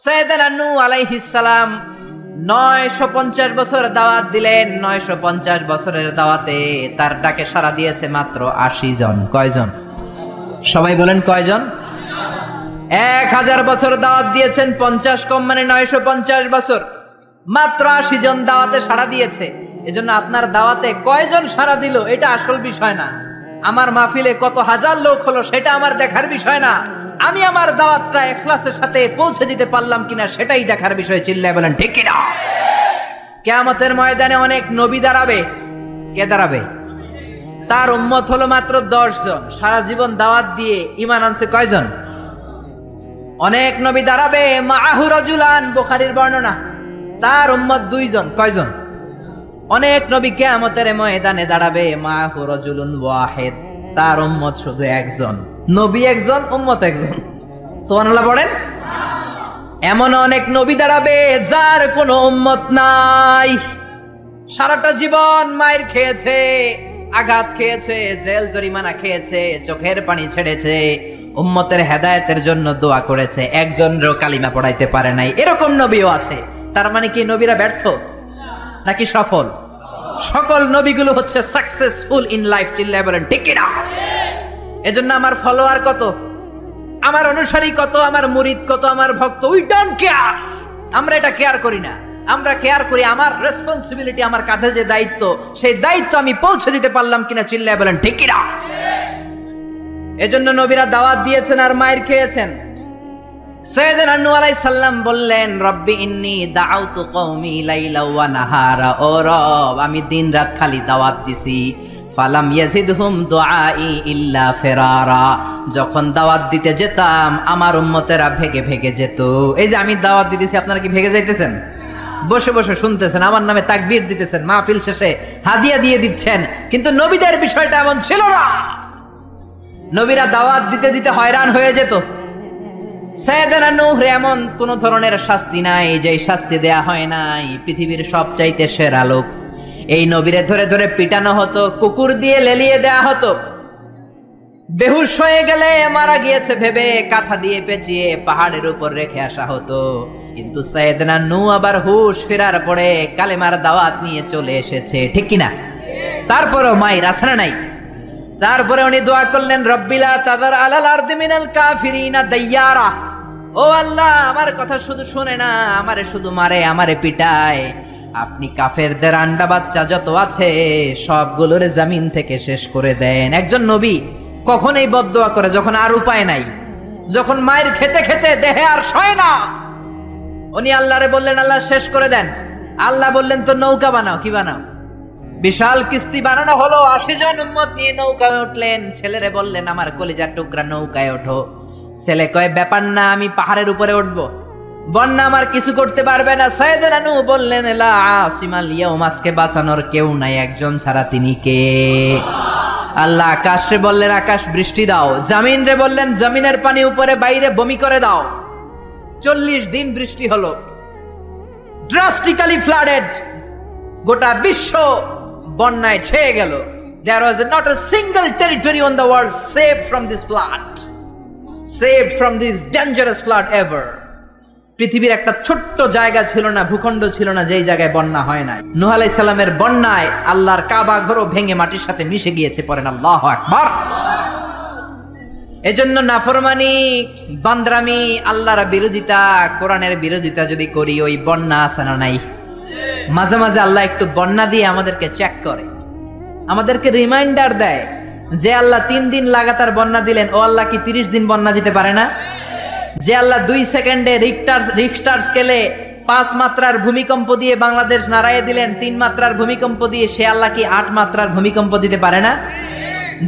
সাইয়েদানা নূহ আলাইহিস সালাম 950 বছর দাওয়াত দিলেন। 950 বছরের দাওয়াতে তার ডাকে সাড়া দিয়েছে মাত্র 80 জন। কয়জন? সবাই বলেন কয়জন? 1000 বছর দাওয়াত দিয়েছেন, 50 কম মানে 950 বছর, মাত্র 80 জন দাওয়াতে সাড়া দিয়েছে। এজন্য আপনার দাওয়াতে কয়জন সাড়া দিল এটা আসল বিষয় না। আমার মাহফিলে কত হাজার লোক হলো সেটা আমার দেখার বিষয় না। আমি আমার দাওয়াতটা ইখলাসের সাথে পৌঁছে দিতে পারলাম কিনা সেটাই দেখার বিষয়। চিল্লায় বলেন ঠিক কিনা? কিয়ামতের ময়দানে অনেক নবী দাঁড়াবে। কে দাঁড়াবে? তার উম্মত হলো মাত্র 10 জন। সারা জীবন দাওয়াত দিয়ে ঈমান আনছে কয়জন? অনেক নবী দাঁড়াবে, মাআহু রাজুলান, বুখারীর বর্ণনা, তার উম্মত 2 জন। কয়জন? অনেক নবী কিয়ামতের ময়দানে দাঁড়াবে, মাআহু রাজুলুন ওয়াহিদ, তার উম্মত শুধু একজন। নবী একজন, উম্মত একজন। সুবহানাল্লাহ পড়েন। এমন অনেক নবী দাঁড়াবে যার কোনো উম্মত নাই। সারাটা জীবন মায়ের খেয়েছে, আঘাত খেয়েছে, জেল জরিমানা খেয়েছে, চোখের পানি ছেড়েছে, উম্মতের হেদায়েতের জন্য দোয়া করেছে, একজনেরও কালিমা পড়াইতে পারে নাই। এরকম নবীও আছে। তার মানে কি নবীরা ব্যর্থ নাকি সফল? সকল নবীগুলো হচ্ছে সাকসেসফুল ইন লাইফ। চিল্লায় বলেন ঠিক কিনা? এজন্য আমার ফলোয়ার কত, আমার অনুসারী কত, আমার মুরিদ কত, আমার ভক্ত, উই ডোন্ট কেয়ার। আমরা এটা কেয়ার করি না। আমরা কেয়ার করি আমার রেসপন্সিবিলিটি, আমার কাঁধে যে দায়িত্ব, সেই দায়িত্ব আমি পৌঁছে দিতে পারলাম কিনা। চিল্লায় বলেন ঠিক কিনা? এজন্য নবীরা দাওয়াত দিয়েছেন আর মায়ের খেয়েছেন। সাইয়েদানা নূহ আলাইহিস সালাম বললেন, রব্বি ইন্নী দাআউতু কওমি লাইলা ওয়া নাহারা, ও রব আমি দিন রাত খালি দাওয়াত দিছি, ফালাম ইয়াজিদহুম দুআই ইল্লা ফিরারা, যখন দাওয়াত দিতে যেতাম আমার উম্মতেরা ভেগে ভেগে যেত। এই যে আমি দাওয়াত দিতেছি, আপনারা কি ভেগে যাইতেছেন? বসে বসে শুনতেছেন, আমার নামে তাকবীর দিতেছেন, মাহফিল শেষে হাদিয়া দিয়ে দিচ্ছেন, কিন্তু নবীদের বিষয়টা এমন ছিল না। নবীরা দাওয়াত দিতে দিতে হয়রান হয়ে যেত। সাইয়েদানা নূহ এমন কোন ধরনের শাস্তি নাই যে শাস্তি দেয়া হয় নাই। পৃথিবীর সবচাইতে সেরা লোক, এই নবীরে ধরে ধরে পিটানো হতো, কুকুর দিয়ে লেলিয়ে দেয়া হতো, বেহুশ হয়ে গেলে মারা গিয়েছে ভেবে কাঁথা দিয়ে পেঁচিয়ে পাহাড়ের উপর রেখে আসা হতো। কিন্তু সাইয়েদানা নূহ আবার হুশ ফেরার পরে কালেমার দাওয়াত নিয়ে চলে এসেছে, ঠিক কিনা? তারপরেও মায়ের আসরা নাই। তারপরে উনি দোয়া করলেন, রব্বিলা তাদার আলাল আরদি মিনাল কাফিরিনা দাইয়ারা, ও আল্লাহ আমার কথা শুধু শুনে না, আমারে শুধু মারে, আমারে পিটায়, আপনি কাফেরদের আন্ডা বাচ্চা যত আছে সবগুলোরে জমিন থেকে শেষ করে দেন। একজন নবী কখন এই বদদোয়া করে? যখন আর উপায় নাই, যখন মায়ের খেতে খেতে দেহে আর সয় না। উনি আল্লাহরে বললেন, আল্লাহ শেষ করে দেন। আল্লাহ বললেন, তো নৌকা বানাও। কি বানাও? বিশাল কিস্তি বানানো হলো। 80 জন উম্মত নিয়ে নৌকায় উঠলেন। ছেলেরে বললেন, আমার কলিজার টুকরা নৌকায় ওঠো। ছেলে কয়, ব্যাপার না, আমি পাহাড়ের উপরে উঠবো, বন্যা আমার কিছু করতে পারবে না। সাইয়েদানা নূহ বললেন, লা আসিমাল ইয়াউম, আজকে বাঁচানোর কেউ নাই, একজন ছাড়া, তিনি কে? আল্লাহ আকাশে বললেন, আকাশ বৃষ্টি দাও। জমিন রে বললেন, জমিনের পানি উপরে বাইরে বমি করে দাও। 40 দিন বৃষ্টি হলো, ড্রাস্টিক্যালি ফ্লাডেড, গোটা বিশ্ব বন্যায় ছেয়ে গেল। There was not a single territory on the world saved from this flood, saved from this dangerous flood ever. পৃথিবীর একটা ছোট্ট জায়গা ছিল না, ভূখণ্ড ছিল না যেই জায়গায় বন্যা হয় নাই। নূহ আলাইহিস সালামের বন্যায় আল্লাহর কাবা ঘরও ভেঙে মাটির সাথে মিশে গিয়েছে। পড়েন আল্লাহু আকবার। এজন্য নাফরমানি, বান্দরামি, আল্লাহর বিরোধিতা, কোরআনের বিরোধিতা যদি করি, ওই বন্যা আছে না নাই? মাঝে মাঝে আল্লাহ একটু বন্যা দিয়ে আমাদেরকে চেক করে, আমাদেরকে রিমাইন্ডার দেয় যে আল্লাহ 3 দিন লাগাতার বন্যা দিলেন, ও আল্লাহ কি 30 দিন বন্যা দিতে পারে না? যে আল্লাহ 2 সেকেন্ডে রিখটার স্কেলে 5 মাত্রার ভূমিকম্প দিয়ে বাংলাদেশ নাড়াইয়ে দিলেন, 3 মাত্রার ভূমিকম্প দিয়ে, সে আল্লাহ কি 8 মাত্রার ভূমিকম্প দিতে পারে না?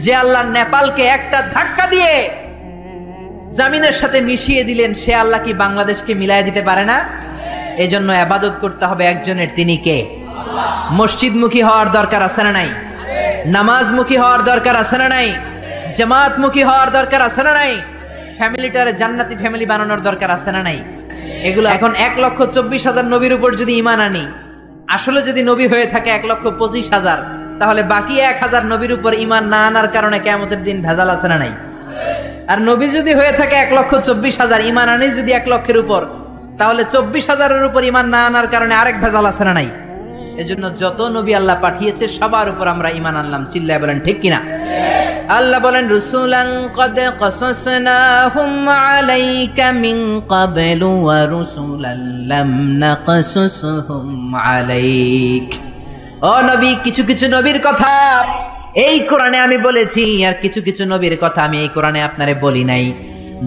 যে আল্লাহ নেপালকে একটা ধাক্কা দিয়ে জমিনের সাথে মিশিয়ে দিলেন, সে আল্লাহ কি বাংলাদেশকে মিলাইয়ে দিতে পারে না? এজন্য ইবাদত করতে হবে একজনের, তিনি কে? মসজিদমুখী হওয়ার দরকার আছে না নাই? নামাজমুখী হওয়ার দরকার আছে না নাই? জামাতমুখী হওয়ার দরকার আছে না নাই? ফ্যামিলিটারে জান্নাতি ফ্যামিলি বানানোর দরকার আছে না নাই? এগুলো এখন 1,24,000 নবীর উপর যদি ঈমান আনি, আসলে যদি নবী হয়ে থাকে 1,25,000, তাহলে বাকি 1,000 নবীর উপর ঈমান না আনার কারণে কিয়ামতের দিন ভেজাল আছে না নাই? আর নবী যদি হয়ে থাকে 1,24,000, ঈমান আনি যদি 1 লক্ষের উপর, তাহলে 24,000-এর উপর ঈমান না আনার কারণে আরেক ভেজাল আছে না নাই? এজন্য যত নবী আল্লাহ পাঠিয়েছে সবার উপর আমরা ঈমান আনলাম। চিল্লায় বলেন ঠিক কিনা? আল্লাহ বলেন রুসুলান ক্বাদ ক্বাসাসনাহুম আলাইকা মিন ক্বাবলু ওয়া রুসুলান লাম নাকসুসহুম আলাইক। ও নবী, কিছু কিছু নবীর কথা এই কোরআনে আমি বলেছি, আর কিছু কিছু নবীর কথা আমি এই কোরআনে আপনারে বলি নাই।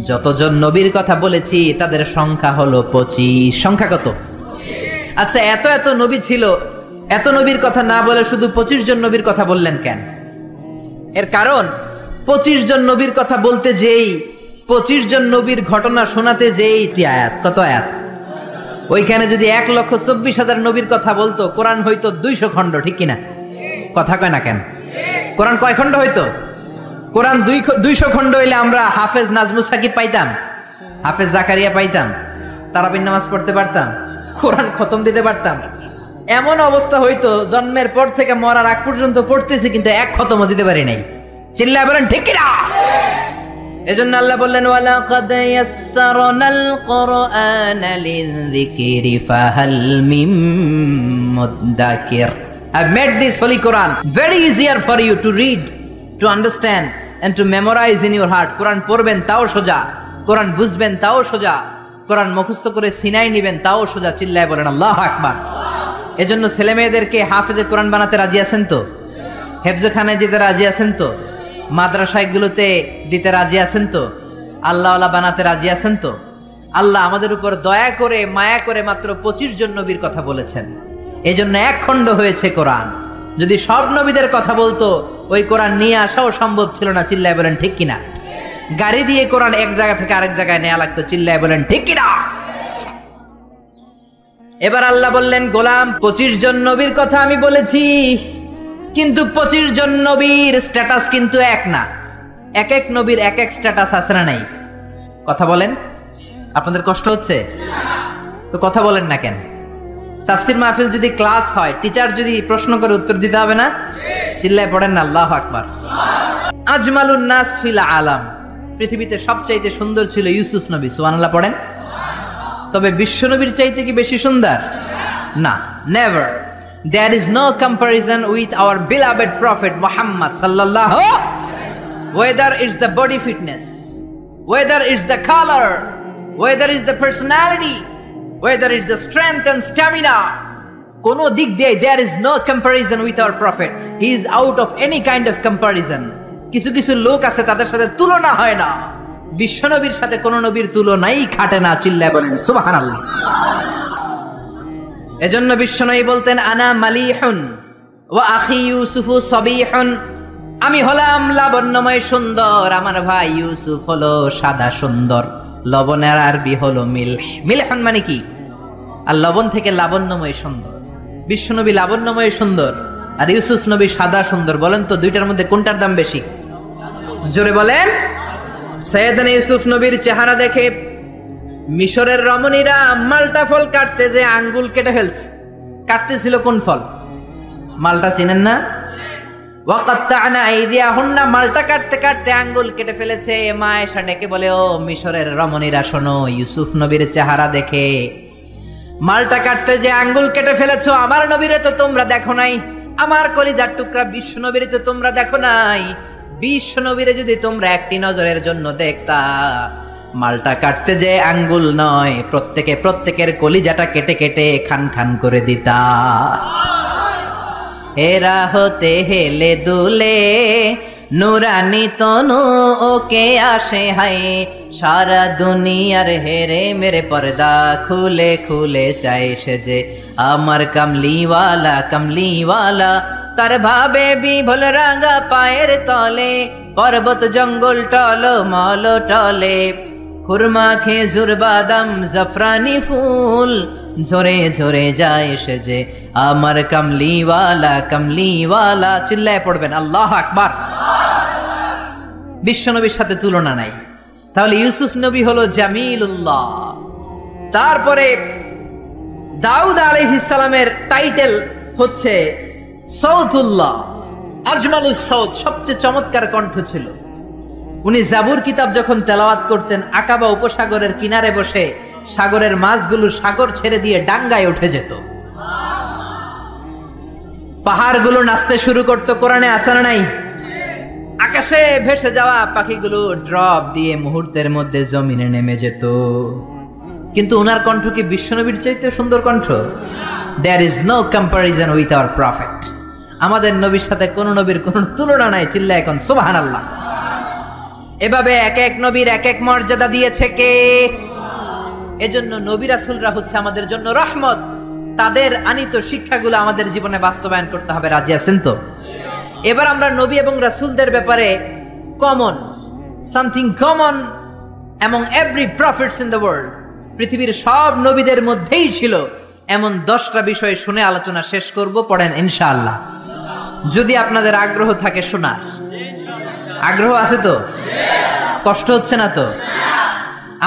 যতজন নবীর কথা বলেছি তাদের সংখ্যা হলো 25। সংখ্যা কত? আচ্ছা, এত এত নবী ছিল, এত নবীর কথা না বলে শুধু 25 জন নবীর কথা বললেন কেন? এর কারণ 25 জন নবীর কথা বলতে যেই, 25 জন নবীর ঘটনা শোনাতে যেই আয়াত, কত আয়াত? ওইখানে যদি 1,24,000 নবীর কথা বলতো, কোরআন হইতো 200 খণ্ড। ঠিক কিনা? কথা কয় না কেন? কোরআন কয় খণ্ড হইতো? কোরআন 200 খণ্ড হইলে আমরা হাফেজ নাজমুস সাকিব পাইতাম, হাফেজ জাকারিয়া পাইতাম, তারাবির নামাজ পড়তে পারতাম, কোরআন খতম দিতে পারতাম। এমন অবস্থা হইতো জন্মের পর থেকে মরার আগ পর্যন্ত পড়তেছি কিন্তু এক খতমও দিতে পারি নাই। চিল্লায় বলেন ঠিক কিনা? এজন্য আল্লাহ বললেন ওয়ালাকাদ ইয়াসসারনাল কুরআনা লিযিকরি ফাহাল মিন মুদ্দাকির। I've made this holy Quran very easier for you to read, to understand and to memorize in your heart. কোরআন পড়বেন তাও সোজা, কোরআন বুঝবেন তাও সোজা, কোরআন মুখস্থ করে সিনাই নেবেন তাও সোজা। চিল্লায় বলেন আল্লাহু আকবার। এজন্য ছেলে মেয়েদেরকে হাফেজে কোরআন বানাতে রাজি আছেন তো? হেফজখানায় দিতে রাজি আছেন তো? মাদ্রাসাগুলোতে দিতে রাজি আছেন তো? আল্লাহওয়ালা বানাতে রাজি আছেন তো? আল্লাহ আমাদের উপর দয়া করে মায়া করে মাত্র 25 জন নবীর কথা বলেছেন। এজন্য এক খণ্ড হয়েছে কোরআন। যদি সব নবীদের কথা বলতো ওই কোরআন নিয়ে আসাও সম্ভব ছিল না। চিল্লায় বলেন ঠিক কিনা? গাড়ি দিয়ে কোরআন এক জায়গা থেকে আরেক জায়গায় নেওয়া লাগতো। চিল্লায় বলেন ঠিক কিনা? এবার আল্লাহ বললেন গোলাম, 25 জন নবীর কথা আমি বলেছি, কিন্তু 25 জন নবীর স্ট্যাটাস কিন্তু এক না। এক এক নবীর এক এক স্ট্যাটাস আছে না নাই? কথা বলেন। আপনাদের কষ্ট হচ্ছে তো কথা বলেন না কেন? তাফসীর মাহফিল যদি ক্লাস হয়, টিচার যদি প্রশ্ন করে উত্তর দিতে হবে না? চিল্লায় পড়েন না আল্লাহু আকবার। আজমালুন নাস ফিল আলাম, পৃথিবীতে সবচাইতে সুন্দর ছিল ইউসুফ নবী। সুবহানাল্লাহ পড়েন। তবে বিশ্ব নবীর চাইতে কি বেশি সুন্দর? না, never. There is no comparison with our beloved prophet Muhammad sallallahu, whether it's the body fitness, whether it's the color, whether it's the personality, whether it's the strength and stamina, kono dik diye there is no comparison with our prophet. He is out of any kind of comparison. কিছু কিছু লোক আছে তাদের সাথে তুলনা হয় না, বিশ্ব নবীর সাথে কোন নবীর তুলনাই খাটে না। চিল্লায় বলেন সুবহানাল্লাহ। এজন্য বিশ্বনবী বলতেন আনা মালিহুন ওয়া আখি ইউসুফু সাবিহুন, আমি হলাম লাবণ্যময় সুন্দর, আমার ভাই ইউসুফ হলো সাদা সুন্দর। লবণের আরবি হলো মিলহ। মিলহুন মানে কি? আর লবণ থেকে লাবণ্যময় সুন্দর। বিশ্বনবী লাবণ্যময় সুন্দর আর ইউসুফ নবী সাদা সুন্দর। বলেন তো দুইটার মধ্যে কোনটার দাম বেশি? জোরে বলেন। সাইয়েদনা ইউসুফ নবীর চেহারা দেখে মিশরের রমণীরা মালটা ফল কাটতে যে আঙ্গুল কেটে ফেলছে। কাটতেছিল কোন ফল? মালটা চিনেন না? ওয়াকাত্তা'না আইদিয়াহুন্না, মালটা কাটতে কাটতে আঙ্গুল কেটে ফেলেছে। মা এসে ডেকে বলে, ও মিশরের রমণীরা শোনো, ইউসুফ নবীর চেহারা দেখে মালটা কাটতে যে আঙ্গুল কেটে ফেলেছো, আমার নবীরে তো তোমরা দেখো নাই, আমার কলিজার টুকরা বিশ্ব নবীরে তো তোমরা দেখো নাই। বিশ্ব নবীরে যদি তোমরা একটি নজরের জন্য দেখতা, মালটা কাটতে যে আঙ্গুল নয়, প্রত্যেকের কলিজাটা কেটে কেটে খান খান করে দিতা। হেরা হতে হেলে দুলে নুরানি তনু ওকে আসে হায়, সারা দুনিয়ার হেরে মেরে পর্দা খুলে খুলে চায় সে যে আমার কামলিওয়ালা কামলিওয়ালা। তার ভাবে বিভোল রাঙা পায়ের তলে, পর্বত জঙ্গল টল মল টলে, খুরমা খেজুর বাদাম জাফরানি ফুল ঝরে ঝরে যায় সে যে আমার কামলিওয়ালা কামলিওয়ালা। চিল্লায় পড়বেন আল্লাহু আকবার। বিশ্ব নবীর সাথে তুলনা নাই। তাহলে ইউসুফ নবী হলো জামিলুল্লাহ। তারপরে দাউদ আলাইহিস সালামের টাইটেল হচ্ছে সৌতুল্লাহ, আজমালুস সৌত, সবচেয়ে চমৎকার কণ্ঠ ছিল। উনি জাবুর কিতাব যখন তেলাওয়াত করতেন, আকাবা উপসাগরের কিনারে বসে সাগরের মাছগুলো সাগর ছেড়ে দিয়ে ডাঙ্গায় উঠে যেত, পাহাড়গুলো নাচতে শুরু করতো। কোরআনে আছে না নাই? আকাশে ভেসে যাওয়া পাখিগুলো ড্রপ দিয়ে মুহূর্তের মধ্যে জমিনে নেমে যেত। কিন্তু উনার কণ্ঠ কি বিশ্বনবীর চাইতে সুন্দর কণ্ঠ? There is no comparison with our prophet. আমাদের নবীর সাথে কোন নবীর কোন তুলনা নাই। চিল্লা এখন সুবহানাল্লাহ। এভাবে এক এক নবীর এক এক মর্যাদা দিয়েছে কে? এজন্য নবী রাসূলরা হচ্ছে আমাদের জন্য রহমত। তাদের আনিত শিক্ষাগুলো আমাদের জীবনে বাস্তবায়ন করতে হবে। রাজি আছেন তো? এবার আমরা নবী এবং রাসূলদের ব্যাপারে something common among every prophets in the world, পৃথিবীর সব নবীদের মধ্যেই ছিল এমন 10টা বিষয় শুনে আলোচনা শেষ করব। পড়েন ইনশাআল্লাহ। যদি আপনাদের আগ্রহ থাকে শোনার, আগ্রহ আছে তো? কষ্ট হচ্ছে না তো?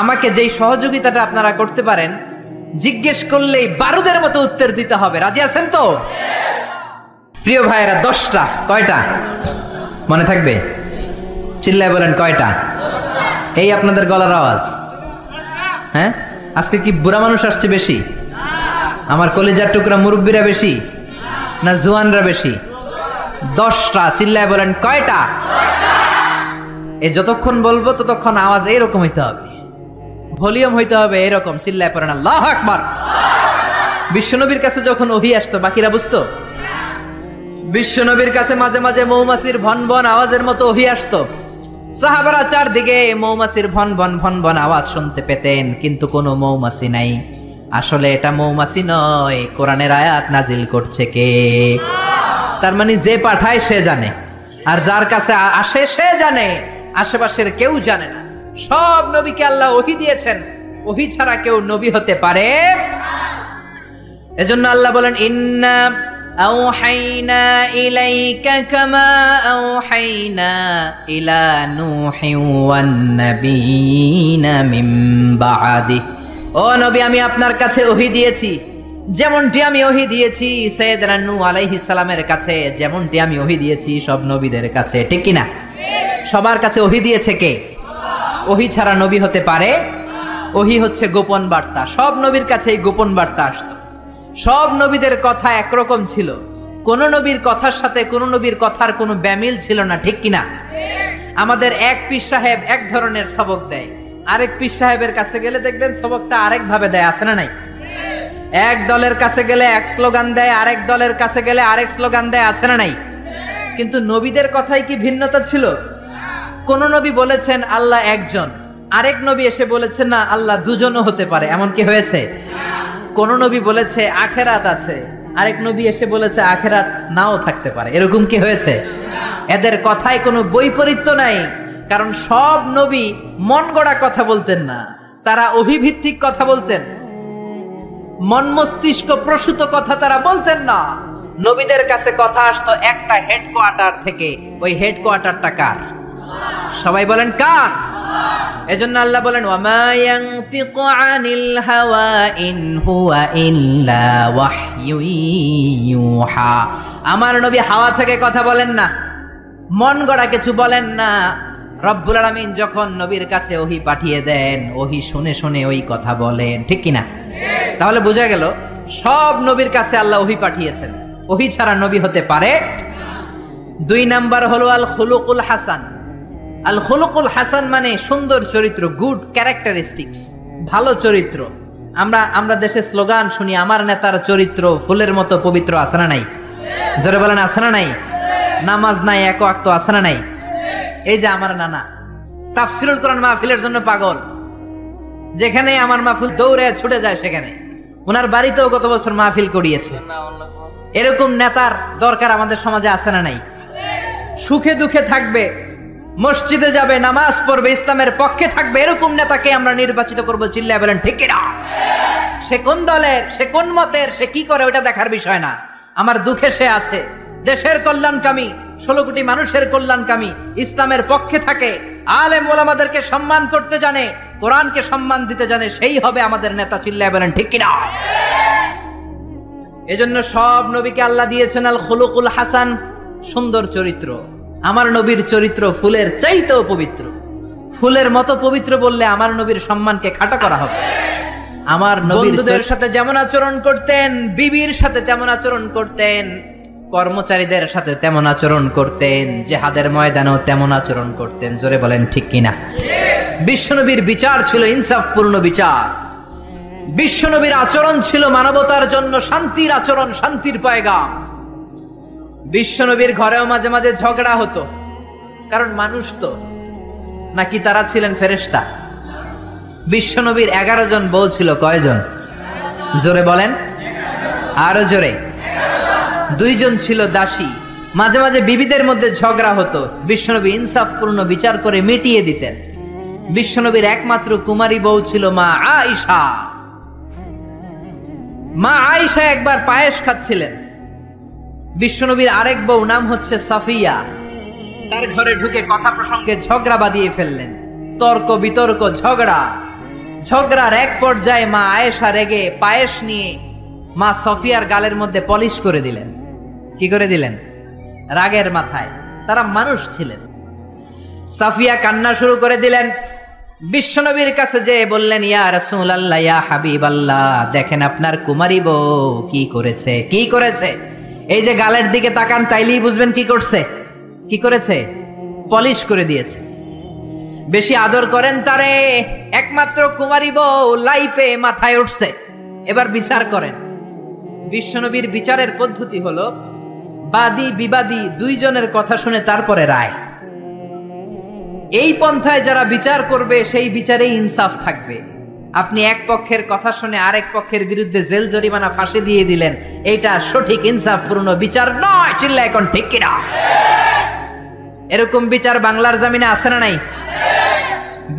আমাকে যেই সহযোগিতাটা আপনারা করতে পারেন, জিজ্ঞেস করলেই বারুদের মতো উত্তর দিতে হবে। রাজি আছেন তো? প্রিয় ভাইয়েরা, 10টা। কয়টা মনে থাকবে? চিল্লায় বলেন কয়টা? এই আপনাদের গলার আওয়াজ। হ্যাঁ, আজকে কি বুড়া মানুষ আসছে বেশি? আমার কলিজার টুকরা মুরব্বীরা বেশি না জুয়ানরা বেশি? 10টা। চিল্লায় বলেন কয়টা? এই যতক্ষণ বলবো ততক্ষণ আওয়াজ এইরকম হইতে হবে, ভলিউম হইতে হবে এরকম। চিল্লায় পড়েন আল্লাহু আকবার। বিশ্বনবীর কাছে যখন ওহী আসতো, বাকিরা বুঝতো? বিশ্বনবীর কাছে মাঝে মাঝে মৌমাছির ভন ভন আওয়াজের মতো ওহী আসতো। সাহাবারা চারদিকে মৌমাছির ভন ভন ভন ভন আওয়াজ শুনতে পেতেন, কিন্তু কোনো মৌমাছি নাই। আসলে এটা মৌমাছি নয়, কোরআনের আয়াত নাজিল করছে কে? তার মানে যে পাঠায় সে জানে, আর যার কাছে আসে সে জানে, আশেপাশের কেউ জানে না। সব নবীকে আল্লাহ ওহী দিয়েছেন, ওহী ছাড়া কেউ নবী হতে পারে। এজন্য আল্লাহ বলেন ইন্না আওহাইনা ইলাইকা কামা আওহাইনা ইলা নূহিন ওয়ান নাবিয়িনা মিন বাদি। ও নবী, আমি আপনার কাছে ওহী দিয়েছি যেমনটি আমি ওহী দিয়েছি সাইয়েদনা নূহ আলাইহিস সালামের কাছে, যেমনটি আমি ওহী দিয়েছি সব নবীদের কাছে। ঠিক কি না? সবার কাছে ওহী দিয়েছে কে? ওহী ছাড়া নবী হতে পারে? ওহী হচ্ছে গোপন বার্তা। সব নবীর কাছে এই গোপন বার্তা আসতো। সব নবীদের কথা একরকম ছিল, কোন নবীর কথার সাথে কোন নবীর কথার কোনো ব্যামিল ছিল না। ঠিক কিনা? আমাদের এক পীর সাহেব এক ধরনের সবক দেয়, আরেক পীর সাহেবের কাছে গেলে দেখবেন সবকটা আরেক ভাবে দেয়। আছে না নাই? এক দলের কাছে গেলে এক স্লোগান দেয়, আরেক দলের কাছে গেলে আরেক স্লোগান দেয়। আছে না নাই? কিন্তু নবীদের কথাই কি ভিন্নতা ছিল? কোন নবী বলেছেন আল্লাহ একজন, আরেক নবী এসে বলেছেন না আল্লাহ দুজনও হতে পারে। এমন কি হয়েছে? কোন নবী বলেছে আখেরাত আছে, আরেক নবী এসে বলেছে আখেরাত নাও থাকতে পারে। এরকম কি হয়েছে? এদের কথায় কোনো বৈপরীত্য নাই, কারণ সব নবী মন গড়া কথা বলতেন না, তারা অভিভিত্তিক কথা বলতেন। মন মস্তিষ্ক প্রসূত কথা তারা বলতেন না। নবীদের কাছে কথা আসতো একটা হেডকোয়ার্টার থেকে। ওই হেডকোয়ার্টারটা কার? সবাই বলেন কার? এজন্য আল্লাহ বলেন ওয়ামা ইয়ানতিকু আনিল হাওয়া ইন হুয়া ইল্লা ওয়াহয়ু ইউহা। আমার নবী হাওয়া থেকে কথা বলেন না, মন গড়া কিছু বলেন না। রব্বুল আলামিন যখন নবীর কাছে ওহী পাঠিয়ে দেন, ওহী শুনে শুনে ওই কথা বলেন। ঠিক কি না? তাহলে বোঝা গেল সব নবীর কাছে আল্লাহ ওহী পাঠিয়েছেন, ওহী ছাড়া নবী হতে পারে। 2 নাম্বার হলো আল খুলুকুল হাসান। আল খুলুকুল হাসান মানে সুন্দর চরিত্র, গুড ক্যারেক্টারিস্টিক্স, ভালো চরিত্র। আমরা দেশে স্লোগান শুনি আমার নেতার চরিত্র ফুলের মতো পবিত্র। আছে না নাই? জোরে বলেন আছে না নাই? নামাজ নাই, এক ওয়াক্ত। আছে না নাই? এই যে আমার নানা তাফসীরুল কোরআন মাহফিলের জন্য পাগল, যেখানে আমার মাহফিল দৌড়ে ছুটে যায় সেখানে। ওনার বাড়িতেও গত বছর মাহফিল করিয়েছে। এরকম নেতার দরকার আমাদের সমাজে। আছে না নাই? সুখে দুঃখে থাকবে, মসজিদে যাবে, নামাজ পড়বে, ইসলামের পক্ষে থাকবে, এরকম নেতাকে আমরা নির্বাচিত করবো। চিল্লায় বলেন ঠিক কিনা? সে কোন দলের, সে কোন মতের, সে কি করে, ওটা দেখার বিষয় না। আমার দুঃখে সে আছে, দেশের কল্যাণকামী, 16 কোটি মানুষের কল্যাণকামী, ইসলামের পক্ষে থাকে, আলেম ওলামাদেরকে সম্মান করতে জানে, কোরআনকে সম্মান দিতে জানে, সেই হবে আমাদের নেতা। চিল্লায় বলেন ঠিক কিনা? এজন্য সব নবীকে আল্লাহ দিয়েছেন আল খুলুকুল হাসান, সুন্দর চরিত্র। আমার নবীর চরিত্র ফুলের চাইতেও পবিত্র। ফুলের মতো পবিত্র বললে আমার নবীর সম্মানকে খাটো করা হবে। আমার বন্ধুদের সাথে যেমন আচরণ করতেন, বিবির সাথে তেমন আচরণ করতেন, কর্মচারীদের সাথে তেমন আচরণ করতেন, জিহাদের ময়দানেও তেমন আচরণ করতেন। জোরে বলেন ঠিক কিনা? বিশ্বনবীর বিচার ছিল ইনসাফপূর্ণ বিচার। বিশ্বনবীর আচরণ ছিল মানবতার জন্য শান্তির আচরণ, শান্তির পয়গাম। বিশ্বনবীর ঘরেও মাঝে মাঝে ঝগড়া হতো, কারণ মানুষ তো নাকি তারা ছিলেন ফেরেশতা? বিশ্বনবীর 11 জন বউ ছিল, কয়জন? জোরে বলেন, আরো জোরে। 2 জন ছিল দাসী। মাঝে মাঝে বিবিদের মধ্যে ঝগড়া হতো, বিশ্বনবী ইনসাফপূর্ণ বিচার করে মিটিয়ে দিতেন। বিশ্বনবীর একমাত্র কুমারী বউ ছিল মা আয়েশা। মা আয়েশা একবার পায়েস খাচ্ছিলেন। বিশ্বনবীর আরেক বউ নাম হচ্ছে সাফিয়া, তার ঘরে ঢুকে কথা প্রসঙ্গে ঝগড়া বাঁধিয়ে ফেললেন। তর্ক বিতর্ক, ঝগড়ার এক পর্যায়ে মা আয়েশা রেগে পায়েস নিয়ে মা সফিয়ার গালের মধ্যে পলিশ করে দিলেন। কি করে দিলেন? রাগের মাথায়। তারা মানুষ ছিলেন। সাফিয়া কান্না শুরু করে দিলেন। বিশ্বনবীর কাছে যেয়ে বললেন, ইয়া রাসূলুল্লাহ, ইয়া হাবিবাল্লাহ, দেখেন আপনার কুমারী বউ কি করেছে, কি করেছে। এই যে গালের দিকে তাকান, তাইলেই বুঝবেন কি করছে। কি করেছে? পলিশ করে দিয়েছে। বেশি আদর করেন তারে, একমাত্র কুমারী বউ লাইপে মাথায় উঠছে। এবার বিচার করেন। বিশ্বনবীর বিচারের পদ্ধতি হলো বাদী বিবাদী 2 জনের কথা শুনে তারপরে রায়। এই পন্থায় যারা বিচার করবে সেই বিচারেই ইনসাফ থাকবে। আপনি এক পক্ষের কথা শুনে আরেক পক্ষের বিরুদ্ধে জেল জরিমানা, ফাঁসি দিয়ে দিলেন, এটা সঠিক ইনসাফপূর্ণ বিচার নয়। চিল্লা এখন ঠিক কিনা? এরকম বিচার বাংলার জমিনে আছে না নাই?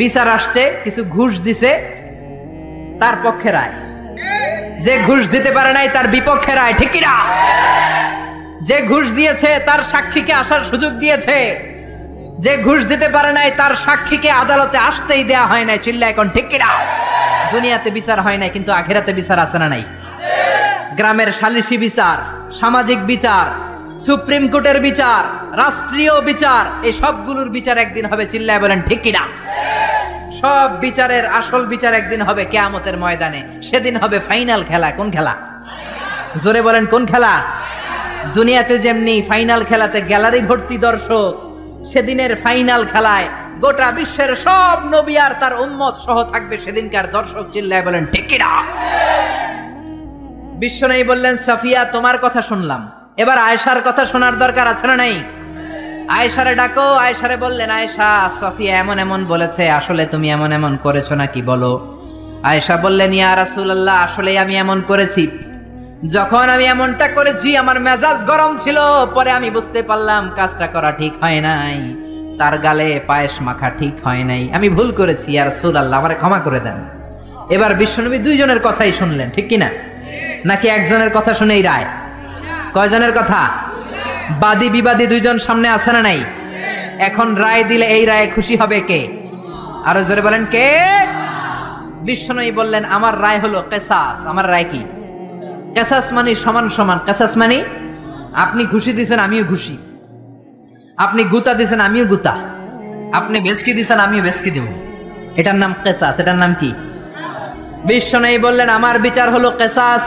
বিচার আসছে, কিছু ঘুষ দিছে, তার পক্ষে রায়। যে ঘুষ দিতে পারে নাই তার বিপক্ষে রায়, ঠিক কিনা? যে ঘুষ দিয়েছে তার সাক্ষীকে আসার সুযোগ দিয়েছে, যে ঘুষ দিতে পারে নাই তার সাক্ষীকে আদালতে আসতেই দেয়া হয় নাই। চিল্লা এখন ঠিক কিনা? দুনিয়াতে বিচার হয় নাই, কিন্তু আখিরাতে বিচার আছে না নাই? গ্রামের সালিশি বিচার, সামাজিক বিচার, সুপ্রিম কোর্টের বিচার, রাষ্ট্রীয় বিচার, এই সবগুলোর বিচার একদিন হবে। চিল্লায় বলেন ঠিক কিনা? সব বিচারের আসল বিচার একদিন হবে কিয়ামতের ময়দানে। সেদিন হবে ফাইনাল খেলা। কোন খেলা? জোরে বলেন, কোন খেলা? দুনিয়াতে যেমনি ফাইনাল খেলাতে গ্যালারি ভর্তি দর্শক, সেদিনের ফাইনাল খেলায় গোটা বিশ্বের সব নবী আর তার উম্মত সহ থাকবে সেদিনকার দর্শক। চিল্লায় বলেন ঠিক কিনা? বিশ্বনবী বললেন, সাফিয়া, তোমার কথা শুনলাম, এবার আয়েশার কথা শোনার দরকার আছে না নাই? আয়েশারে ডাকো। আয়েশারে বললেন, আয়েশা, সাফিয়া এমন এমন বলেছে, আসলে তুমি এমন এমন করেছো নাকি বলো। আয়েশা বললেন, ইয়া রাসূলুল্লাহ, আসলে আমি এমন করেছি। যখন আমি এমনটা করেছি আমার মেজাজ গরম ছিল, পরে আমি বুঝতে পারলাম কাজটা করা ঠিক হয় নাই, তার গালে পায়েস মাখা ঠিক হয় নাই, আমি ভুল করেছি, ইয়া রাসূলুল্লাহ আমারে ক্ষমা করে দেন। এবার বিশ্বনবী 2 জনের কথাই শুনলেন, ঠিক কিনা? নাকি একজনের কথা শুনেই রায়? কয়জনের কথা? বাদী বিবাদী 2 জন সামনে আছে না নাই? এখন রায় দিলে এই রায়ে খুশি হবে কে? আরো জোরে বলেন, কে? বিশ্বনবী বললেন, আমার রায় হলো কিসাস। আমার রায় কি? কিসাস মানে সমান সমান। কিসাস মানে আপনি ঘুষি দিছেন আমিও ঘুষি, আপনি গুতা দিছেন আমিও গুতা, আপনি বেশকি দিছেন আমিও বেশকি দেব, এটার নাম কিসাস। এটার নাম কি? বিশ্বনবী বললেন, আমার বিচার হলো কিসাস।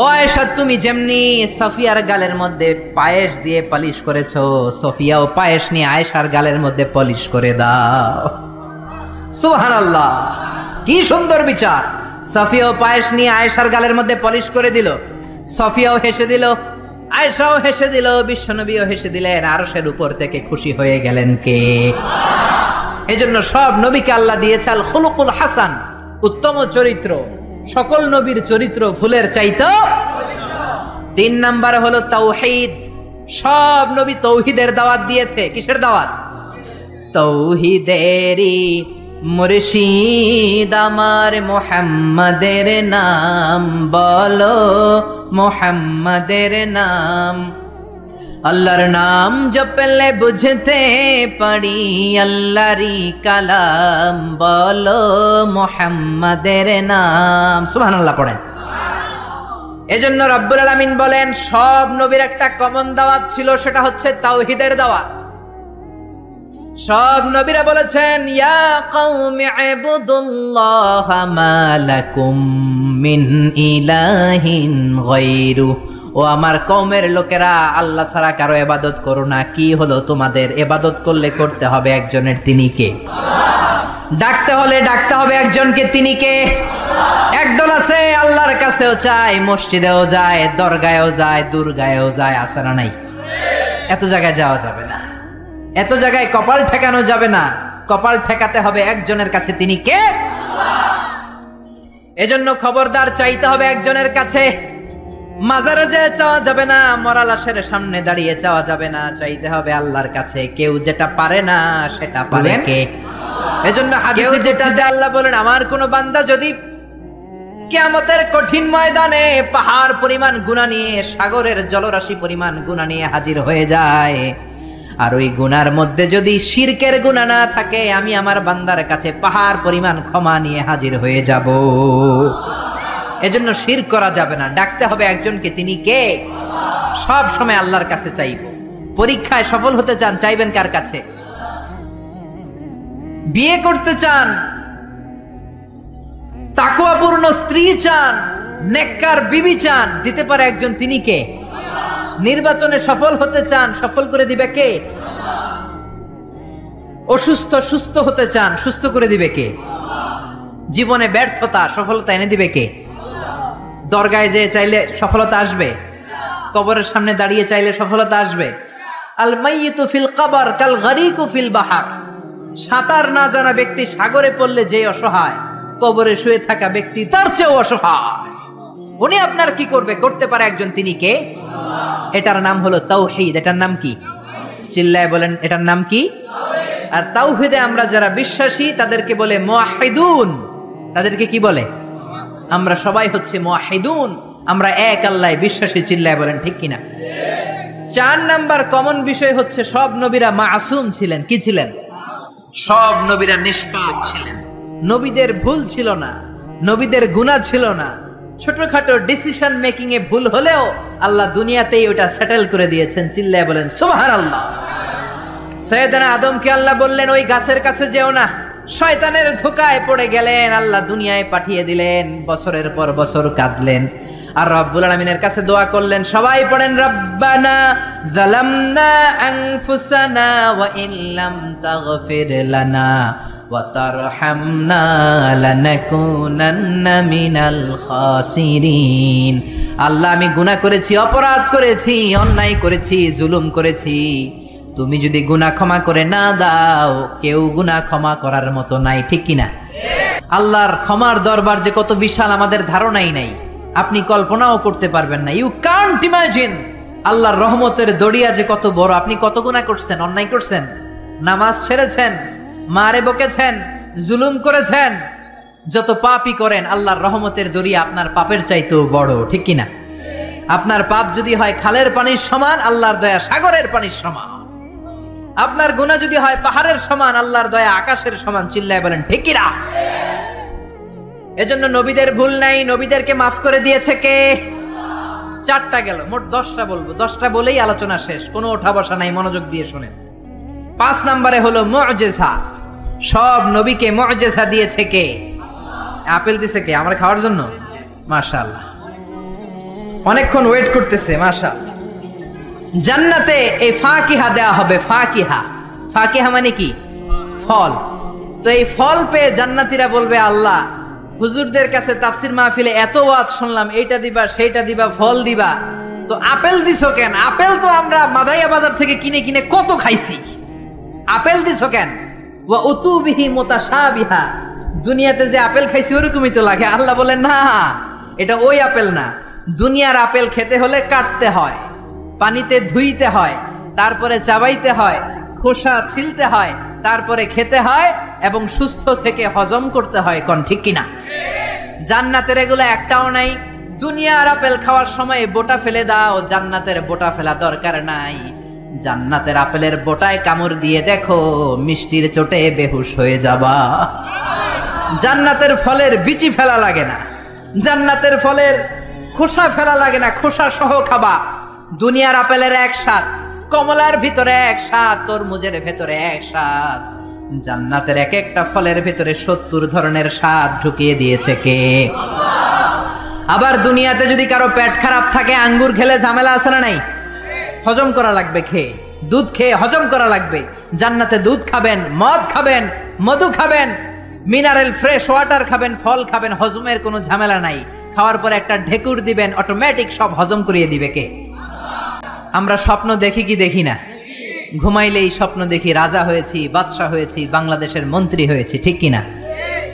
ও আয়েশা, তুমি যেমনি সাফিয়ার গালের মধ্যে পায়েস দিয়ে পালিশ করেছো, সফিয়াও পায়েস নিয়ে আয়েশার গালের মধ্যে পলিশ করে দাও। সুবহানাল্লাহ, কি সুন্দর বিচার। সাফিয়াও পায়েস নিয়ে আয়েশার গালের মধ্যে পলিশ করে দিল। সফিয়াও হেসে দিল, আয়েশাও হেসে দিল, বিশ্বনবীও হেসে দিলেন। আরশের উপর থেকে খুশি হয়ে গেলেন কে? এজন্য সব নবীকে আল্লাহ দিয়েছে আল খুলুকুল হাসান, উত্তম চরিত্র। সকল নবীর চরিত্র ফুলের চাইতেও। 3 নাম্বার হলো তাওহীদ। সব নবী তৌহিদের দাওয়াত দিয়েছে। কিসের দাওয়াত? তৌহিদেরই মুর্শিদ আমার মুহাম্মাদের নাম বলো, মুহাম্মাদের নাম। আল্লাহর নাম জপলে বুঝতে পারি আল্লাহরই কালাম বলো, মুহাম্মাদের নাম। সুবহানাল্লাহ পড়েন। এজন্য রব্বুল আলামিন বলেন, সব নবীর একটা কমন দাওয়াত ছিল, সেটা হচ্ছে তাওহীদের দাওয়াত। সব নবীরা বলেছেন ইয়া কওমি ইবুদুল্লাহা মা লাকুম মিন ইলাহিন গায়রু, ও আমার কওমের লোকেরা আল্লাহ ছাড়া কারো ইবাদত করো না। কি হলো তোমাদের? ইবাদত করলে করতে হবে একজনের, তিনি কে? ডাকতে হলে ডাকতে হবে একজনকে, তিনি কে? একদল আছে আল্লাহর কাছেও চায়, মসজিদেও যায়, দরগায়ও যায়, দুর্গায়ও যায়, আছে না নাই? এত জায়গায় যাওয়া যাবে না, এত জায়গায় কপাল ঠেকানো যাবে না। কপাল ঠেকাতে হবে একজনের কাছে, তিনি কে? এজন্য খবরদার, চাইতে হবে একজনের কাছে। মাজারে যে চাওয়া যাবে না, মরা লাশের সামনে দাঁড়িয়ে চাওয়া যাবে না, চাইতে হবে আল্লাহর কাছে। কেউ যেটা পারে না সেটা পারে কে? এজন্য হাদিসে যেটা আল্লাহ বলেন, আমার কোন বান্দা যদি কিয়ামতের কঠিন ময়দানে পাহাড় পরিমাণ গুনাহ নিয়ে, সাগরের জলরাশি পরিমাণ গুনাহ নিয়ে হাজির হয়ে যায়, আর ওই গুনার মধ্যে যদি শিরকের গুনাহ না থাকে, আমি আমার বান্দার কাছে পাহাড় পরিমাণ ক্ষমা নিয়ে হাজির হয়ে যাব। এজন্য শিরক করা যাবে না, ডাকতে হবে একজনকে, তিনি কে? সব সময় আল্লাহর কাছে চাইব। পরীক্ষায় সফল হতে চান, চাইবেন কার কাছে? বিয়ে করতে চান, তাকওয়াপূর্ণ স্ত্রী চান, নেককার বিবি চান, দিতে পারে একজন, তিনি কে? নির্বাচনে সফল হতে চান, সফল করে দিবে কে? অসুস্থ সুস্থ হতে চান, সুস্থ করে দিবে কে? জীবনে ব্যর্থতা, সফলতা এনে দিবে কে? দরগায় যেয়ে চাইলে সফলতা আসবে? কবরের সামনে দাঁড়িয়ে চাইলে সফলতা আসবে? আল মাইয়িতু ফিল কবর কাল গরিকু ফিল বাহর, সাঁতার না জানা ব্যক্তি সাগরে পড়লে যে অসহায়, কবরে শুয়ে থাকা ব্যক্তি তার চেয়েও অসহায়। উনি আপনার কি করবে? করতে পারে একজন, তিনি কে? এটার নাম হলো তাওহীদ। এটার নাম কি? চিল্লায় বলেন, এটার নাম কি? আর তাওহীদে আমরা যারা বিশ্বাসী তাদেরকে বলে মুওয়াহিদুন। তাদেরকে কি বলে? আমরা সবাই হচ্ছে মুওয়াহিদুন, আমরা এক আল্লাহ বিশ্বাসী। চিল্লায় বলেন ঠিক কিনা? 4 নাম্বার কমন বিষয় হচ্ছে সব নবীরা মাসুম ছিলেন। কি ছিলেন? সব নবীরা নিষ্পাপ ছিলেন। নবীদের ভুল ছিল না, নবীদের গুনাহ ছিল না। ছোটখাটো ডিসিশন মেকিং এ ভুল হলেও আল্লাহ দুনিয়াতেই ওটা সেটেল করে দিয়েছেন। চিল্লায় বলেন সুবহানাল্লাহ। সাইয়েদনা আদমকে আল্লাহ বললেন ওই গাছের কাছে যেও না, শয়তানের ধোঁকায় পড়ে গেলেন, আল্লাহ দুনিয়ায় পাঠিয়ে দিলেন। বছরের পর বছর কাঁদলেন, আর রব্বুল আলামিনের কাছে দোয়া করলেন। সবাই পড়েন, রব্বানা যালামনা আনফুসানা ওয়া ইল্লাম তাগফির লানা ওয়া তারহামনা লানাকুনান্না মিনাল খাসিরিন। আল্লাহ, আমি গুনাহ করেছি, অপরাধ করেছি, অন্যায় করেছি, জুলুম করেছি। তুমি যদি গুনাহ ক্ষমা করে না দাও, কেউ গুনাহ ক্ষমা করার মতো নাই। ঠিক কিনা? আল্লাহর ক্ষমার দরবার যে কত বিশাল আমাদের ধারণাই নাই, আপনি কল্পনাও করতে পারবেন না। You can't imagine. আল্লাহর রহমতের দরিয়া যে কত বড়। আপনি কত গুনাহ করছেন, অন্যায় করছেন, নামাজ ছেড়েছেন, মারে বকেছেন, জুলুম করেছেন, যত পাপই করেন, আল্লাহর রহমতের দরিয়া আপনার পাপের চাইতেও বড়। ঠিক কিনা? আপনার পাপ যদি হয় খালের পানির সমান, আল্লাহর দয়া সাগরের পানির সমান। আপনার গুনাহ যদি হয় পাহাড়ের সমান, আল্লাহর দয়া আকাশের সমান। চিল্লায় বলেন ঠিক কিনা? এজন্য নবীদের ভুল নাই, নবীদেরকে মাফ করে দিয়েছে কে? 4টা গেল, মোট 10টা বলবো। 10টা বলেই আলোচনা শেষ, কোনো ওঠা বসা নাই, মনোযোগ দিয়ে শোনেন। 5 নম্বরে হলো মুজিজা। সব নবীকে মুজিজা দিয়েছে কে? আপেল দিয়েছে কে? আমরা খাওয়ার জন্য? মাশাআল্লাহ, অনেকক্ষণ ওয়েট করতেছে। মাশাআল্লাহ। জান্নাতে এই ফাকিহা দেয়া হবে। ফাকিহা, ফাকিহা মানে কি? ফল। তো এই ফল পেয়ে জান্নাতীরা বলবে, আল্লাহ, হুজুরদের কাছে তাফসির মাহফিলে এত ওয়াজ শুনলাম, এইটা দিবা, সেইটা দিবা, ফল দিবা, তো আপেল দিছো কেন? আপেল তো আমরা মাদাইয়া বাজার থেকে কিনে কিনে কত খাইছি, আপেল দিছো কেন? ওয়া উতুবিহি মুতাশাবিহা, দুনিয়াতে যে আপেল খাইছি ওরকমই তো লাগে। আল্লাহ বলেন, না, এটা ওই আপেল না। দুনিয়ার আপেল খেতে হলে কাটতে হয়, পানিতে ধুইতে হয়, তারপরে চাবাইতে হয়, খোসা ছিলতে হয়, তারপরে খেতে হয়, এবং সুস্থ থেকে হজম করতে হয়। কোন ঠিক কিনা? জান্নাতের এগুলো একটাও নাই। দুনিয়ার আপেল খাওয়ার সময় বোটা ফেলে দাও, জান্নাতের বোটা ফেলা দরকার নাই। জান্নাতের আপেলের বোটায় কামড় দিয়ে দেখো, মিষ্টির চোটে বেহুশ হয়ে যাবা। জান্নাতের ফলের বিচি ফেলা লাগে না, জান্নাতের ফলের খোসা ফেলা লাগে না, খোসা সহ খাবা। দুনিয়ার আপেলের এক স্বাদ, কমলার ভিতরে এক স্বাদ, তরমুজের ভেতরে এক স্বাদ, জান্নাতের এক একটা ফলের ভেতরে 70 ধরনের স্বাদ ঢুকিয়ে দিয়েছে কে? আবার দুনিয়াতে যদি কারো পেট খারাপ থাকে, আঙ্গুর খেলে ঝামেলা আছে না নাই? হজম করা লাগবে, খেয়ে দুধ খেয়ে হজম করা লাগবে। জান্নাতে দুধ খাবেন, মদ খাবেন, মধু খাবেন, মিনারেল ফ্রেশ ওয়াটার খাবেন, ফল খাবেন, হজমের কোনো ঝামেলা নাই। খাওয়ার পর একটা ঢেকুর দিবেন, অটোমেটিক সব হজম করিয়ে দিবে কে? আমরা স্বপ্ন দেখি কি দেখি না? ঘুমাইলেই স্বপ্ন দেখি রাজা হয়েছি, বাদশা হয়েছি, বাংলাদেশের মন্ত্রী হয়েছি, ঠিক কিনা?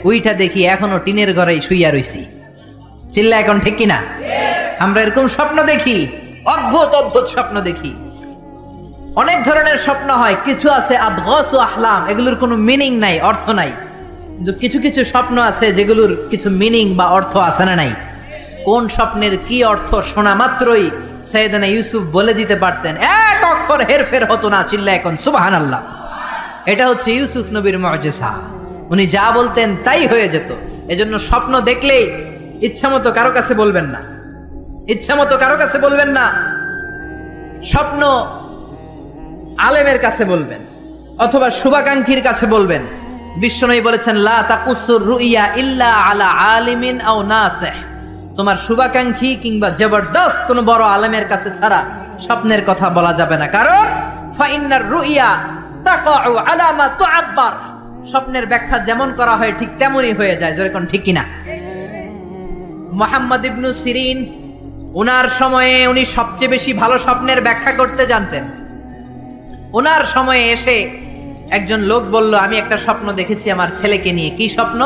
ওইটা দেখি এখনো টিনের ঘরেই শুইয়া রইছি, চিল্লা এখন ঠিক কিনা? আমরা এরকম স্বপ্ন দেখি, অদ্ভুত অদ্ভুত স্বপ্ন দেখি। অনেক ধরনের স্বপ্ন হয়, কিছু আছে আদগাস ও আহলাম, এগুলোর কোনো মিনিং নাই, অর্থ নাই। কিন্তু কিছু কিছু স্বপ্ন আছে যেগুলোর কিছু মিনিং বা অর্থ আছে না নাই? কোন স্বপ্নের কি অর্থ শোনা মাত্রই সাইয়েদনা ইউসুফ বলে দিতে পারতেন, এক অক্ষর হেরফের হতো না, চিল্লা এখন সুবহানাল্লাহ। এটা হচ্ছে ইউসুফ নবীর মুআজিজা, উনি যা বলতেন তাই হয়ে যেত। এজন্য স্বপ্ন দেখলেই ইচ্ছামতো কারো কাছে বলবেন না, ইচ্ছামতো কারো কাছে বলবেন না। স্বপ্ন আলেমের কাছে বলবেন অথবা শুভাকাঙ্ক্ষীর কাছে বলবেন। বিশ্বনবী বলেছেন, লা তাকুসুর রুইয়া ইল্লা আলা আলিমিন আও নাসিহ। তোমার শুভাকাঙ্ক্ষী কিংবা জবরদস্ত কোন বড় আলেমের কাছে ছাড়া স্বপ্নের কথা বলা যাবে না, কারণ ফাইন্নার রুইয়া তাকাউ আলা মা তুআব্বার। স্বপ্নের ব্যাখ্যা যেমন করা হয় ঠিক তেমনই হয়ে যায়, যেরকম ঠিক কিনা? মুহাম্মদ ইবনু সিরিন, ওনার সময়ে উনি সবচেয়ে বেশি ভালো স্বপ্নের ব্যাখ্যা করতে জানতেন। ওনার সময়ে এসে একজন লোক বলল, আমি একটা স্বপ্ন দেখেছি আমার ছেলেকে নিয়ে। কি স্বপ্ন?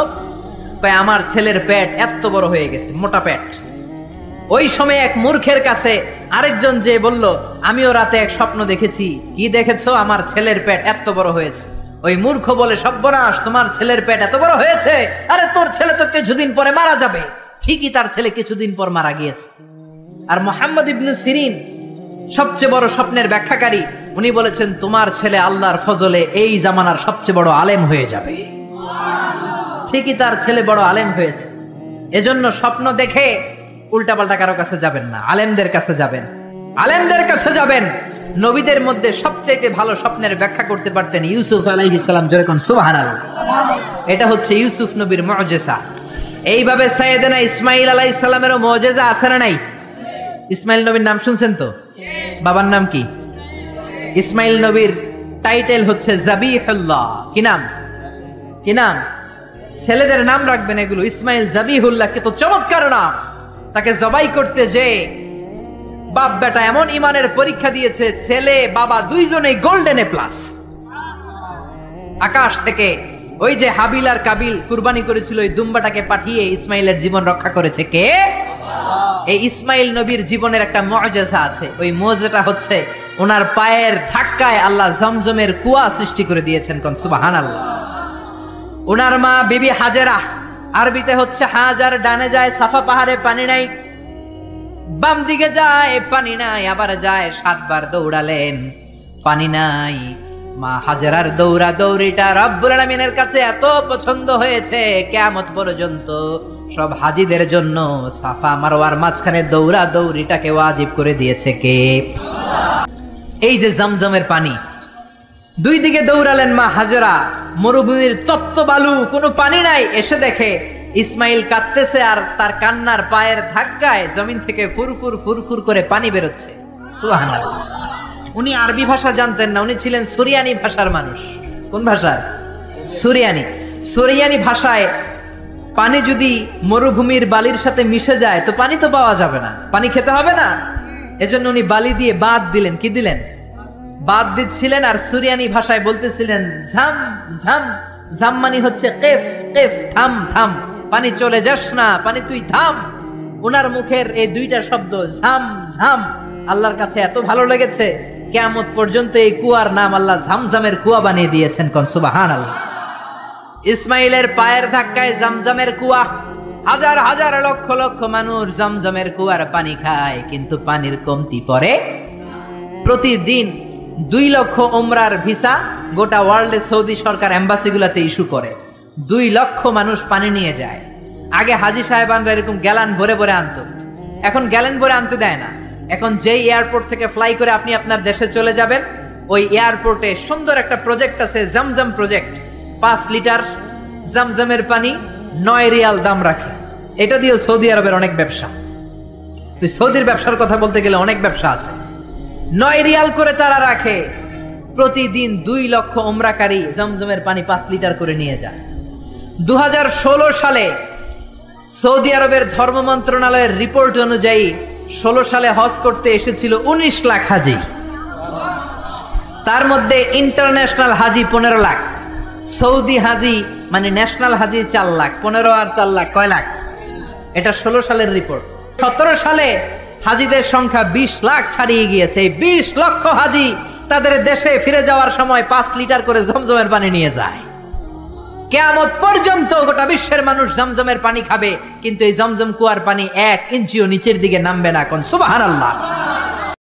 কয়, আমার ছেলের পেট এত বড় হয়ে গেছে, মোটা পেট। ওই সময় এক মূর্খের কাছে আরেকজন যে বলল, আমিও রাতে এক স্বপ্ন দেখেছি। কি দেখেছো? আমার ছেলের পেট এত বড় হয়েছে। ওই মূর্খ বলে, সর্বনাশ, তোমার ছেলের পেট এত বড় হয়েছে? আরে তোর ছেলে তো কিছুদিন পরে মারা যাবে। ঠিকই তার ছেলে কিছুদিন পর মারা গিয়েছে। আর মুহাম্মদ ইবনে সিরিন সবচেয়ে বড় স্বপ্নের ব্যাখ্যাকারী, উনি বলেছেন, তোমার ছেলে আল্লাহর ফজলে এই জামানার সবচেয়ে বড় আলেম হয়ে যাবে। ঠিকই তার ছেলে বড় আলেম হয়েছে। এজন্য স্বপ্ন দেখে উল্টাপাল্টা কারো কাছে যাবেন না, আলেমদের কাছে যাবেন, আলেমদের কাছে যাবেন। নবীদের মধ্যে সবচাইতে ভালো স্বপ্নের ব্যাখ্যা করতে পারতেন ইউসুফ আলাইহিস সালাম, যেরকম সুবহানাল্লাহ। এটা হচ্ছে ইউসুফ নবীর মুআজিজা। এইভাবে সাইয়েদনা ইসমাঈল আলাইহিস সালামেরও মুআজিজা আছে না নাই? ইসমাইল নবীর নাম শুনছেন তো? বাবার নাম কি? ইসমাইল নবীর টাইটেল হচ্ছে জাবিহুল্লাহ। কি নাম? কি নাম? ছেলেদের নাম রাখবেন এগুলো, ইসমাইল জাবিহুল্লাহ, কে তো চমৎকার নাম। তাকে জবাই করতে যে বাপ বেটা এমন ইমানের পরীক্ষা দিয়েছে, ছেলে বাবা দুইজনেই গোল্ডেন এ প্লাস। আকাশ থেকে ওই যে হাবিল আর কাবিল কুরবানি করেছিল, ওই দুম্বাটাকে পাঠিয়ে ইসমাইলের জীবন রক্ষা করেছে কে? এই ইসমাইল নবীর জীবনের একটা মুআজিজা আছে। ওই মুআজিজাটা হচ্ছে ওনার পায়ের ধাক্কায় আল্লাহ জমজমের কুয়া সৃষ্টি করে দিয়েছেন। কোন সুবহানাল্লাহ। ওনার মা বিবি হাজেরা, আরবিতে হচ্ছে হাজার, ডানে যায় সাফা পাহাড়ে পানি নাই, বাম দিকে যায় পানি নাই, আবার যায় 7 বার দৌড়ালেন, পানি নাই। মা হাজেরার দৌড়া দৌড়িটা রব্বুল আলামিনের কাছে এত পছন্দ হয়েছে, কিয়ামত পর্যন্ত সব হাজীদের জন্য সাফা মারওয়ার মাঝখানে দৌড়া দৌড়িটাকে ওয়াজিব করে দিয়েছে কে? এই যে জমজমের পানি। দুই দিকে দৌড়ালেন মা হাজেরা, মরুভূমির তপ্ত বালু, কোনো পানি নাই। এসে দেখে ইসমাইল কাঁদতেছে, আর তার কান্নার পায়ের ধাক্কায় জমিন থেকে ফুরফুর ফুরফুর করে পানি বেরোচ্ছে। সুবহানাল্লাহ। উনি আরবি ভাষা জানতেন না, উনি ছিলেন সুরিয়ানি ভাষার মানুষ। কোন ভাষার? সুরিয়ানি। সুরিয়ানি ভাষায় পানি যদি মরুভূমির বালির সাথে মিশে যায় তো পানি তো পাওয়া যাবে না, পানি খেতে হবে না। এজন্য উনি বালি দিয়ে বাদ দিলেন। কি দিলেন? বাদ দিচ্ছিলেন, আর সুরিয়ানি ভাষায় বলতেছিলেন ঝাম ঝাম। ঝাম মানে হচ্ছে কেফ কেফ, থাম থাম, পানি চলে যাস না, পানি তুই থাম। ওনার মুখের এই দুইটা শব্দ ঝাম ঝাম আল্লাহর কাছে এত ভালো লেগেছে, কিয়ামত পর্যন্ত এই কুয়ার নাম আল্লাহ ঝামঝামের কুয়া বানিয়ে দিয়েছেন। কোন সুবহানাল্লাহ। ইসমাইলের পায়ের ধাক্কায় জমজমের কুয়া, হাজার হাজার লক্ষ লক্ষ মানুষ জমজমের কুয়ার পানি খায়, কিন্তু পানির কমতি পড়ে। প্রতিদিন 2 লক্ষ উমরার ভিসা গোটা ওয়ার্ল্ডে সৌদি সরকার এম্বাসিগুলোতে ইস্যু করে। 2 লক্ষ মানুষ পানি নিয়ে যায়। আগে হাজী সাহেবানরা এরকম গ্যালান ভরে ভরে আনতো, এখন গ্যালান ভরে আনতে দেয় না। এখন যেই এয়ারপোর্ট থেকে ফ্লাই করে আপনি আপনার দেশে চলে যাবেন, ওই এয়ারপোর্টে সুন্দর একটা প্রজেক্ট আছে, জমজম প্রজেক্ট। 5 লিটার জমজমের পানি 9 রিয়াল দাম রাখে। এটা দিয়ে সৌদি আরবের অনেক ব্যবসা। সৌদির ব্যবসার কথা বলতে গেলে অনেক ব্যবসা আছে। 9 রিয়াল করে তারা রাখে। প্রতিদিন 2 লক্ষ ওমরাকারী জমজমের পানি 5 লিটার করে নিয়ে যায়। 2016 সালে সৌদি আরবের ধর্ম মন্ত্রণালয়ের রিপোর্ট অনুযায়ী 16 সালে হজ করতে এসেছিল 19 লাখ হাজি। তার মধ্যে ইন্টারন্যাশনাল হাজি 15 লাখ, সৌদি হাজি মানে ন্যাশনাল হাজি 4 লাখ। 15 আর 4 লাখ কয় লাখ? এটা 16 সালের রিপোর্ট। 17 সালে হাজিদের সংখ্যা 20 লাখ ছাড়িয়ে গিয়েছে। এই 20 লক্ষ হাজি তাদের দেশে ফিরে যাওয়ার সময় 5 লিটার করে জমজমের পানি নিয়ে যায়। কিয়ামত পর্যন্ত গোটা বিশ্বের মানুষ জমজমের পানি খাবে, কিন্তু এই জমজম কুয়ার পানি 1 ইঞ্চিও নিচের দিকে নামবে না। কোন সুবহানাল্লাহ।